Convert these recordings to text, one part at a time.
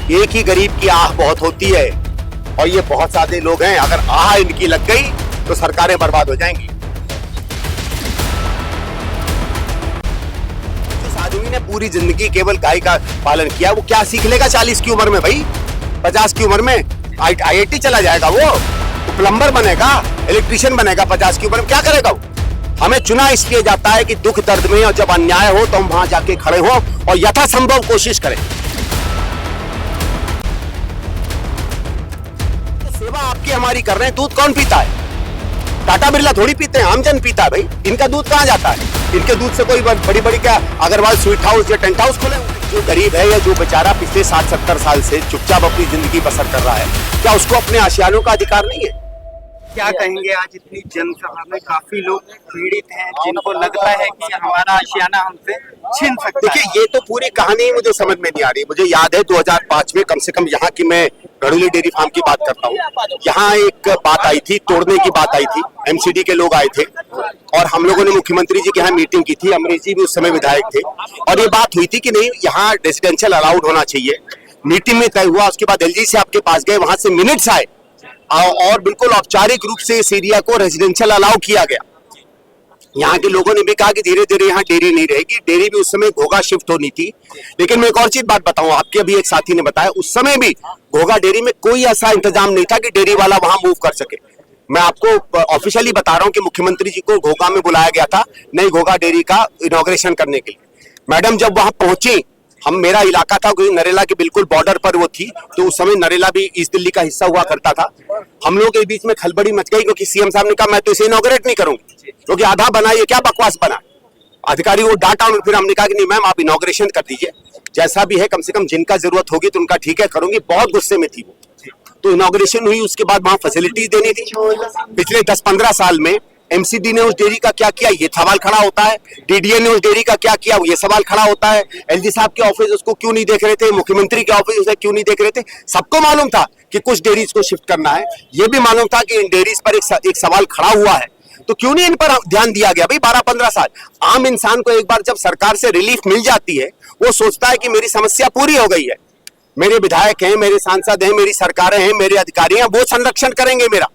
एक ही गरीब की आह बहुत होती है और ये बहुत सारे लोग हैं, अगर आह इनकी लग गई तो सरकारें बर्बाद हो जाएंगी। जिस आदमी ने पूरी जिंदगी केवल गाय का पालन किया वो क्या सीख लेगा 40 की उम्र में भाई, 50 की उम्र में IIT चला जाएगा वो प्लम्बर बनेगा, इलेक्ट्रिशियन बनेगा 50 की उम्र में, क्या करेगा वो? हमें चुना इसलिए जाता है कि दुख दर्द में और जब अन्याय हो तो हम वहां जाके खड़े हो और यथासंभव कोशिश करें। तो सेवा आपकी हमारी कर रहे हैं, दूध कौन पीता है? टाटा बिरला थोड़ी पीते हैं, आमजन पीता है भाई। इनका दूध कहां जाता है? इनके दूध से कोई बड़ी बड़ी क्या अग्रवाल स्वीट हाउस या टेंट हाउस खोले? जो गरीब है या जो बेचारा पिछले 60-70 साल से चुपचाप अपनी जिंदगी बसर कर रहा है, क्या उसको अपने आशियानों का अधिकार नहीं है? क्या कहेंगे, आज इतनी जनसभा में काफी लोग पीड़ित हैं जिनको लगता है कि हमारा आशियाना हमसे छीन सकता है। देखिए, ये तो पूरी कहानी मुझे समझ में नहीं आ रही। मुझे याद है 2005 में, कम से कम यहाँ की मैं घड़ोली डेयरी फार्म की बात करता हूँ, यहाँ एक बात आई थी, तोड़ने की बात आई थी, MCD के लोग आए थे और हम लोगों ने मुख्यमंत्री जी के यहाँ मीटिंग की थी। अमरीश जी भी उस समय विधायक थे और ये बात हुई थी कि नहीं, यहाँ रेजिडेंशियल अलाउड होना चाहिए। मीटिंग में तय हुआ, उसके बाद LG से आपके पास गए, वहां से मिनट्स आए और बिल्कुल औपचारिक रूप से इस एरिया को रेजिडेंशियल अलाउ किया गया। यहाँ के लोगों ने भी कहा कि धीरे धीरे यहाँ डेयरी नहीं रहेगी। डेयरी भी उस समय घोघा शिफ्ट होनी थी। लेकिन मैं एक और चीज बात बताऊं, आपके अभी एक साथी ने बताया, उस समय भी घोघा डेयरी में कोई ऐसा इंतजाम नहीं था कि डेयरी वाला वहां मूव कर सके। मैं आपको ऑफिशियली बता रहा हूं कि मुख्यमंत्री जी को घोघा में बुलाया गया था नई घोघा डेयरी का इनॉग्रेशन करने के लिए। मैडम जब वहां पहुंची, मेरा इलाका था क्योंकि नरेला के बिल्कुल बॉर्डर पर वो थी, तो उस समय नरेला भी ईस्ट दिल्ली का हिस्सा हुआ करता था। हम लोगों के बीच में खलबड़ी मच गई क्योंकि CM साहब ने कहा मैं तो इसे इनॉग्रेट नहीं करूंगी क्योंकि आधा बना, ये क्या बकवास बना। अधिकारी वो डांटा और फिर हमने कहा कि नहीं मैम आप इनॉग्रेशन कर दीजिए, जैसा भी है, कम से कम जिनका जरूरत होगी तो उनका ठीक है करूंगी। बहुत गुस्से में थी वो, तो इनॉग्रेशन हुई। उसके बाद वहां फैसिलिटीज देनी थी। पिछले 10-15 साल में MCD ने उस डेयरी का क्या किया, ये सवाल खड़ा होता है। DDA ने उस डेयरी का क्या किया, ये सवाल खड़ा होता है। LG साहब के ऑफिस उसको क्यों नहीं देख रहे थे, मुख्यमंत्री के ऑफिस उसे क्यों नहीं देख रहे थे? सबको मालूम था कि कुछ डेयरीज को शिफ्ट करना है। ये भी मालूम था कि इन डेयरीज पर एक सवाल खड़ा हुआ है, तो क्यों नहीं इन पर ध्यान दिया गया भाई? 12-15 साल। आम इंसान को एक बार जब सरकार से रिलीफ मिल जाती है, वो सोचता है कि मेरी समस्या पूरी हो गई है, मेरे विधायक हैं, मेरे सांसद हैं, मेरी सरकारें हैं, मेरे अधिकारी हैं, वो संरक्षण करेंगे मेरा।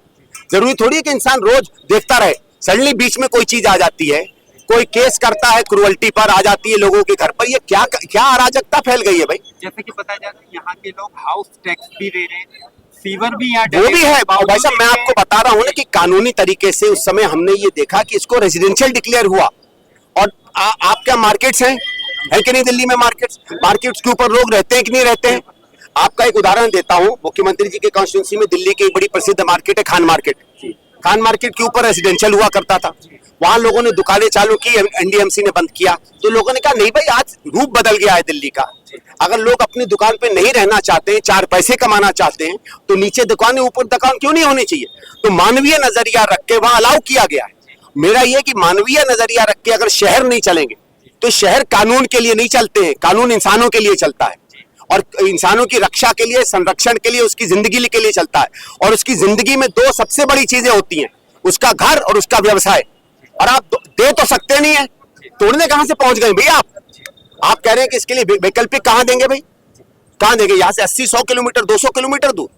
जरूरी थोड़ी है कि इंसान रोज देखता रहे। सडनली बीच में कोई चीज आ जाती है, कोई केस करता है, क्रुअल्टी पर आ जाती है लोगों के घर पर, ये क्या क्या अराजकता फैल गई है भाई? जैसे कि बताया जाता है यहाँ के लोग हाउस टैक्स भी दे रहे हैं, सीवर भी यहाँ वो भी है भाई साहब। मैं आपको बता रहा हूँ ना कि कानूनी तरीके से उस समय हमने ये देखा कि इसको रेजिडेंशियल डिक्लेयर हुआ। और आप क्या मार्केट्स हैं, है कि नहीं दिल्ली में? मार्केट्स के ऊपर लोग रहते हैं कि नहीं रहते हैं? आपका एक उदाहरण देता हूँ, मुख्यमंत्री जी के कॉन्स्टिट्यूंसी में दिल्ली की एक बड़ी प्रसिद्ध मार्केट है खान मार्केट। खान मार्केट के ऊपर रेजिडेंशियल हुआ करता था, वहां लोगों ने दुकानें चालू की, NDMC ने बंद किया, तो लोगों ने कहा नहीं भाई आज रूप बदल गया है दिल्ली का। अगर लोग अपनी दुकान पे नहीं रहना चाहते हैं, 4 पैसे कमाना चाहते हैं, तो नीचे दुकान ऊपर दुकान क्यों नहीं होनी चाहिए? तो मानवीय नजरिया रख के वहां अलाउ किया गया है। मेरा यह कि मानवीय नजरिया रख के अगर शहर नहीं चलेंगे तो शहर कानून के लिए नहीं चलते हैं, कानून इंसानों के लिए चलता है और इंसानों की रक्षा के लिए, संरक्षण के लिए, उसकी जिंदगी के लिए चलता है। और उसकी जिंदगी में 2 सबसे बड़ी चीजें होती हैं, उसका घर और उसका व्यवसाय। और आप दे तो सकते नहीं है, तोड़ने कहां से पहुंच गए भैया आप कह रहे हैं कि इसके लिए वैकल्पिक कहां देंगे भाई? कहां देंगे? यहां से 80-100 किलोमीटर, 200 किलोमीटर दूर।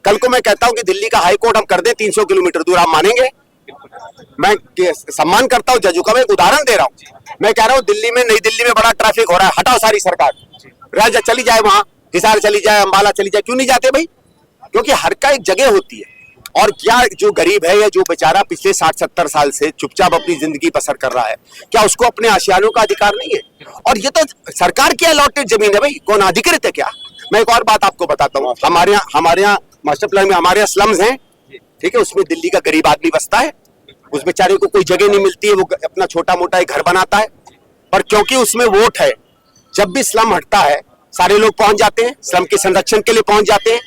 कल को मैं कहता हूं कि दिल्ली का हाई कोर्ट हम कर दें 300 किलोमीटर दूर, आप मानेंगे? मैं सम्मान करता हूं जजों का, मैं एक उदाहरण दे रहा हूं। मैं कह रहा हूं दिल्ली में, नई दिल्ली में बड़ा ट्रैफिक हो रहा है, हटाओ सारी सरकार, राजा चली जाए वहां, हिसार चली जाए, अंबाला चली जाए। क्यों नहीं जाते भाई? क्योंकि हर का एक जगह होती है। और क्या जो गरीब है या जो बेचारा पिछले 60-70 साल से चुपचाप अपनी जिंदगी बसर कर रहा है, क्या उसको अपने आशियानों का अधिकार नहीं है? और ये तो सरकार की अलॉटेड जमीन है भाई, कौन अधिकृत है क्या? मैं एक और बात आपको बताता हूँ, हमारे यहाँ मास्टर प्लान में हमारे यहाँ स्लम्स हैं, ठीक है, उसमें दिल्ली का गरीब आदमी बसता है, उस बेचारे को कोई जगह नहीं मिलती है, वो अपना छोटा मोटा एक घर बनाता है, पर क्योंकि उसमें वोट है, जब भी स्लम हटता है सारे लोग पहुंच जाते हैं, स्लम के संरक्षण के लिए पहुंच जाते हैं।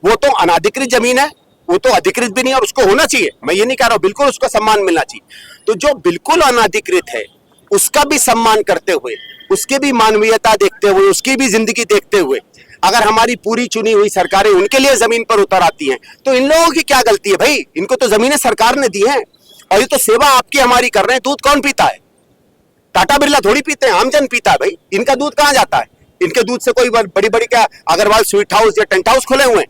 वो तो अनाधिकृत जमीन है, वो तो अधिकृत भी नहीं, और उसको होना चाहिए, मैं ये नहीं कह रहा हूं, बिल्कुल उसको सम्मान मिलना चाहिए। तो जो बिल्कुल अनाधिकृत है उसका भी सम्मान करते हुए, उसकी भी मानवीयता देखते हुए, उसकी भी जिंदगी देखते हुए अगर हमारी पूरी चुनी हुई सरकारें उनके लिए जमीन पर उतर आती हैं, तो इन लोगों की क्या गलती है भाई? इनको तो जमीनें सरकार ने दी हैं और ये तो सेवा आपकी हमारी कर रहे हैं। दूध कौन पीता है? टाटा बिरला थोड़ी पीते हैं, आमजन पीता है भाई। इनका दूध कहां जाता है? इनके दूध से कोई बड़ी बड़ी क्या अग्रवाल स्वीट हाउस या टेंट हाउस खोले हुए हैं?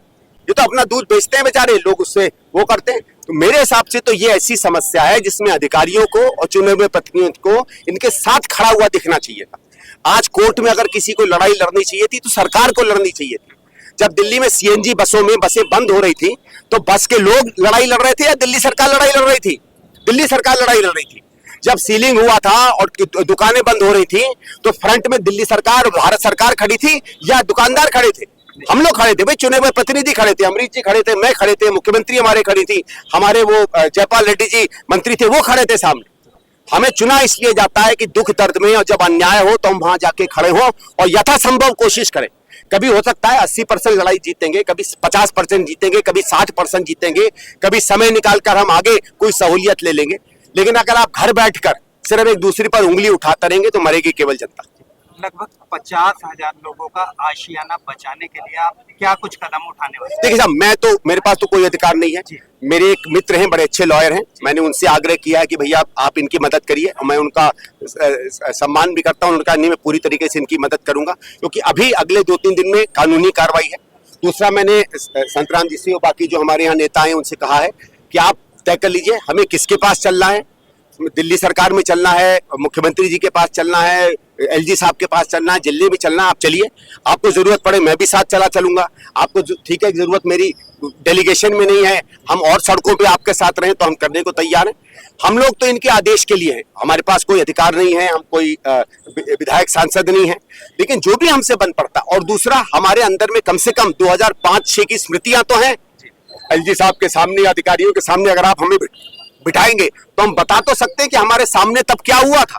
ये तो अपना दूध बेचते हैं बेचारे लोग, उससे वो करते हैं। तो मेरे हिसाब से तो ये ऐसी समस्या है जिसमें अधिकारियों को और चुने हुए प्रतिनिधियों को इनके साथ खड़ा हुआ दिखना चाहिए था। आज कोर्ट में अगर किसी को लड़ाई लड़नी चाहिए थी तो सरकार को लड़नी चाहिए थी। जब दिल्ली में सीएनजी बसों में बसें बंद हो रही थी तो बस के लोग लड़ाई लड़ रहे थे या दिल्ली सरकार लड़ाई लड़ रही थी? दिल्ली सरकार लड़ाई लड़ रही थी। जब सीलिंग हुआ था और दुकानें बंद हो रही थी तो फ्रंट में दिल्ली सरकार, भारत सरकार खड़ी थी या दुकानदार खड़े थे? हम लोग खड़े थे भाई, चुने हुए प्रतिनिधि खड़े थे, अमरीश जी खड़े थे, मैं खड़े थे, मुख्यमंत्री हमारे खड़ी थी, हमारे वो जयपाल रेड्डी जी मंत्री थे वो खड़े थे सामने। हमें चुना इसलिए जाता है कि दुख दर्द में और जब अन्याय हो तो हम वहां जाके खड़े हो और यथासंभव कोशिश करें। कभी हो सकता है 80% लड़ाई जीतेंगे, कभी 50% जीतेंगे, कभी 60% जीतेंगे, कभी समय निकालकर हम आगे कोई सहूलियत ले लेंगे। लेकिन अगर आप घर बैठकर सिर्फ एक दूसरे पर उंगली उठाते रहेंगे तो मरेगी केवल जनता। लगभग 50,000 लोगों का आशियाना बचाने के लिए आप क्या कुछ कदम उठाने वाले हैं? देखिए साहब, मेरे पास तो कोई अधिकार नहीं है। मेरे एक मित्र हैं, बड़े अच्छे लॉयर हैं, मैंने उनसे आग्रह किया है कि भैया आप इनकी मदद करिए और मैं उनका सम्मान भी करता हूं, उनका नहीं, मैं पूरी तरीके से इनकी मदद करूंगा क्योंकि अभी अगले 2-3 दिन में कानूनी कार्रवाई है। दूसरा, मैंने संतराम जी से और बाकी जो हमारे यहाँ नेता हैं उनसे कहा है कि आप तय कर लीजिए हमें किसके पास चलना है। दिल्ली सरकार में चलना है, मुख्यमंत्री जी के पास चलना है, एलजी साहब के पास चलना है, दिल्ली में चलना है, आप चलिए। आपको जरूरत पड़े मैं भी साथ चलूंगा। आपको ठीक है, जरूरत मेरी डेलीगेशन में नहीं है, हम और सड़कों पे आपके साथ रहें तो हम करने को तैयार हैं। हम लोग तो इनके आदेश के लिए हैं, हमारे पास कोई अधिकार नहीं है, हम कोई विधायक सांसद नहीं है, लेकिन जो भी हमसे बन पड़ता। और दूसरा, हमारे अंदर में कम से कम 2005-6 की स्मृतियां तो हैं। एलजी साहब के सामने, अधिकारियों के सामने अगर आप हमें बिठाएंगे तो हम बता तो सकते हैं कि हमारे सामने तब क्या हुआ था।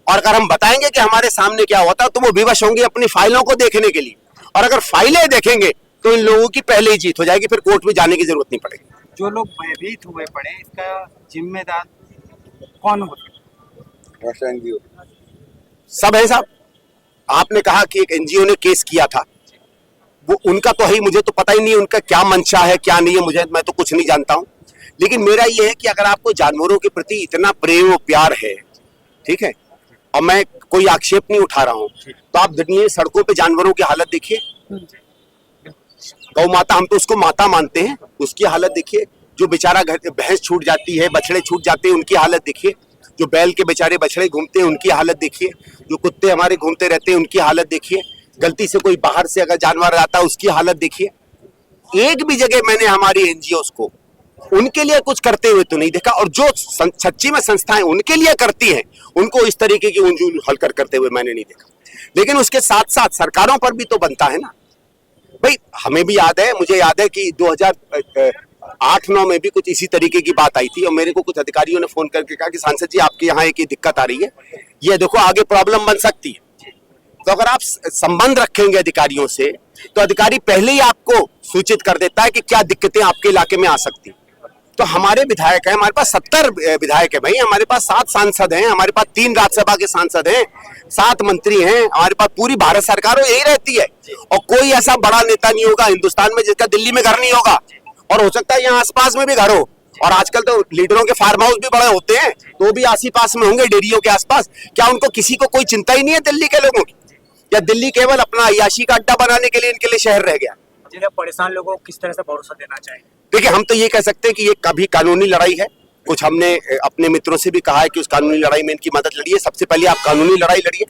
और अगर हम बताएंगे कि हमारे सामने क्या हुआ था तो वो विवश होंगे अपनी फाइलों को देखने के लिए, और अगर फाइलें देखेंगे तो इन लोगों की पहले ही जीत हो जाएगी, फिर कोर्ट में जाने की जरूरत नहीं पड़ेगी। जो लोग भयभीत हुए पड़े, इसका जिम्मेदार कौन होगा? सब है साहब। आपने कहा कि एक एनजीओ ने केस किया था, वो उनका तो है, मुझे तो पता ही नहीं उनका क्या मंशा है क्या नहीं है, मैं तो कुछ नहीं जानता हूं। लेकिन मेरा ये है कि अगर आपको जानवरों के प्रति इतना प्रेम और प्यार है, ठीक है, और मैं कोई आक्षेप नहीं उठा रहा हूं, तो आप दुनिया सड़कों पे जानवरों की हालत देखिए। गौ माता, हम तो उसको माता मानते हैं, उसकी हालत देखिए। जो बेचारा घर भैंस छूट जाती है, बछड़े छूट जाते हैं, उनकी हालत देखिए। जो बैल के बेचारे बछड़े घूमते हैं उनकी हालत देखिए। जो कुत्ते हमारे घूमते रहते हैं उनकी हालत देखिए। गलती से कोई बाहर से अगर जानवर आता है उसकी हालत देखिए। एक भी जगह मैंने हमारी एनजीओ को उनके लिए कुछ करते हुए तो नहीं देखा, और जो सच्ची में संस्थाएं उनके लिए करती हैं उनको इस तरीके की उंगली हलकर करते हुए मैंने नहीं देखा। लेकिन उसके साथ साथ सरकारों पर भी तो बनता है ना भाई। हमें भी याद है, मुझे याद है कि 2008-9 में भी कुछ इसी तरीके की बात आई थी और मेरे को कुछ अधिकारियों ने फोन करके कहा कि सांसद जी आपके यहाँ एक दिक्कत आ रही है, ये देखो आगे प्रॉब्लम बन सकती है। तो अगर आप संबंध रखेंगे अधिकारियों से तो अधिकारी पहले ही आपको सूचित कर देता है कि क्या दिक्कतें आपके इलाके में आ सकती हैं। तो हमारे विधायक हैं, हमारे पास 70 विधायक है भाई, हमारे पास 7 सांसद हैं, हमारे पास 3 राज्यसभा के सांसद हैं, 7 मंत्री हैं, हमारे पास पूरी भारत सरकार यही रहती है। और कोई ऐसा बड़ा नेता नहीं होगा हिंदुस्तान में जिसका दिल्ली में घर नहीं होगा, और हो सकता है यहाँ आसपास में भी घर हो। और आजकल तो लीडरों के फार्म हाउस भी बड़े होते हैं, तो भी आस पास में होंगे, डेरियों के आसपास। क्या उनको किसी को कोई चिंता ही नहीं है दिल्ली के लोगों की? या दिल्ली केवल अपना अय्याशी का अड्डा बनाने के लिए इनके लिए शहर रह गया? जिन्हें परेशान लोगों को किस तरह से भरोसा देना चाहिए? देखिए, हम तो ये कह सकते हैं कि ये कभी कानूनी लड़ाई है। कुछ हमने अपने मित्रों से भी कहा है कि उस कानूनी लड़ाई में इनकी मदद लड़िए। सबसे पहले आप कानूनी लड़ाई लड़िए,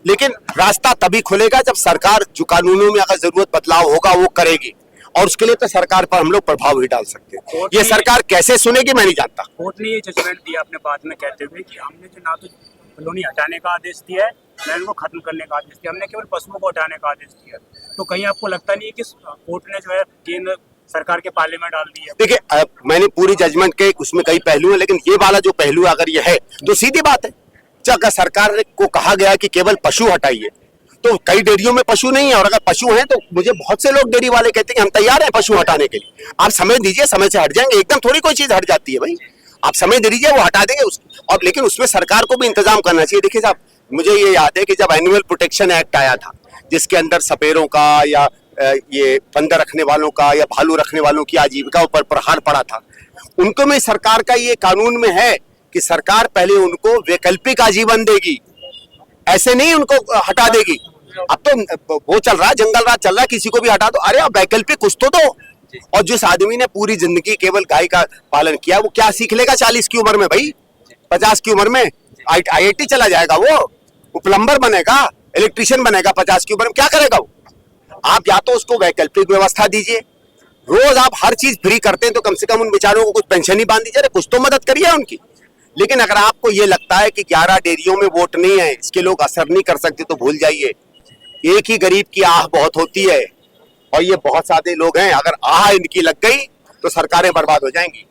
लेकिन रास्ता तभी खुलेगा जब सरकार जो कानूनों में अगर जरूरत बदलाव होगा वो करेगी, और उसके लिए तो सरकार पर हम लोग प्रभाव भी डाल सकते हैं। ये सरकार कैसे सुनेगी मैं नहीं जानता। कोर्ट ने ये जजमेंट दिया अपने बाद में कहते हुए कि हमने जो ना तो कॉलोनी हटाने का आदेश दिया है ना इनको खत्म करने का आदेश दिया, हमने केवल पशुओं को हटाने का आदेश दिया। तो कहीं आपको लगता नहीं है कि कोर्ट ने जो है केंद्र सरकार के पाले में डाल दी है? देखिए, मैंने पूरी जजमेंट के उसमें कई पहलू है, लेकिन ये वाला जो पहलू अगर ये है तो सीधी बात है, अगर सरकार को कहा गया कि केवल पशु हटाइए, तो कई डेयरियों में पशु नहीं है, और अगर पशु हैं तो मुझे बहुत से लोग डेयरी वाले कहते हैं कि हम तैयार हैं पशु हटाने के लिए। आप समय दीजिए, समय से हट जाएंगे। एकदम थोड़ी कोई चीज हट जाती है भाई, आप समय दे दीजिए, वो हटा देंगे और लेकिन उसमें सरकार को भी इंतजाम करना चाहिए। देखिए साहब, मुझे ये याद है कि जब एनिमल प्रोटेक्शन एक्ट आया था, जिसके अंदर सपेरों का या ये बंदर रखने वालों का या भालू रखने वालों की आजीविका पर प्रहार पड़ा था, उनको में सरकार का ये कानून में है कि सरकार पहले उनको वैकल्पिक आजीवन देगी, ऐसे नहीं उनको हटा देगी। अब तो वो चल रहा है, जंगल राज चल रहा है, किसी को भी हटा दो। अरे अब वैकल्पिक कुछ तो दो। और जिस आदमी ने पूरी जिंदगी केवल गाय का पालन किया, वो क्या सीख लेगा 40 की उम्र में भाई, 50 की उम्र में? IIT चला जाएगा वो प्लम्बर बनेगा, इलेक्ट्रिशियन बनेगा 50 की उम्र में, क्या करेगा वो? आप या तो उसको वैकल्पिक व्यवस्था दीजिए, रोज आप हर चीज फ्री करते हैं तो कम से कम उन बेचारों को कुछ पेंशन ही बांध दीजिए, अरे कुछ तो मदद करिए उनकी। लेकिन अगर आपको ये लगता है कि 11 डेयरियों में वोट नहीं है, इसके लोग असर नहीं कर सकते, तो भूल जाइए। एक ही गरीब की आह बहुत होती है, और ये बहुत सारे लोग हैं, अगर आह इनकी लग गई तो सरकारें बर्बाद हो जाएंगी।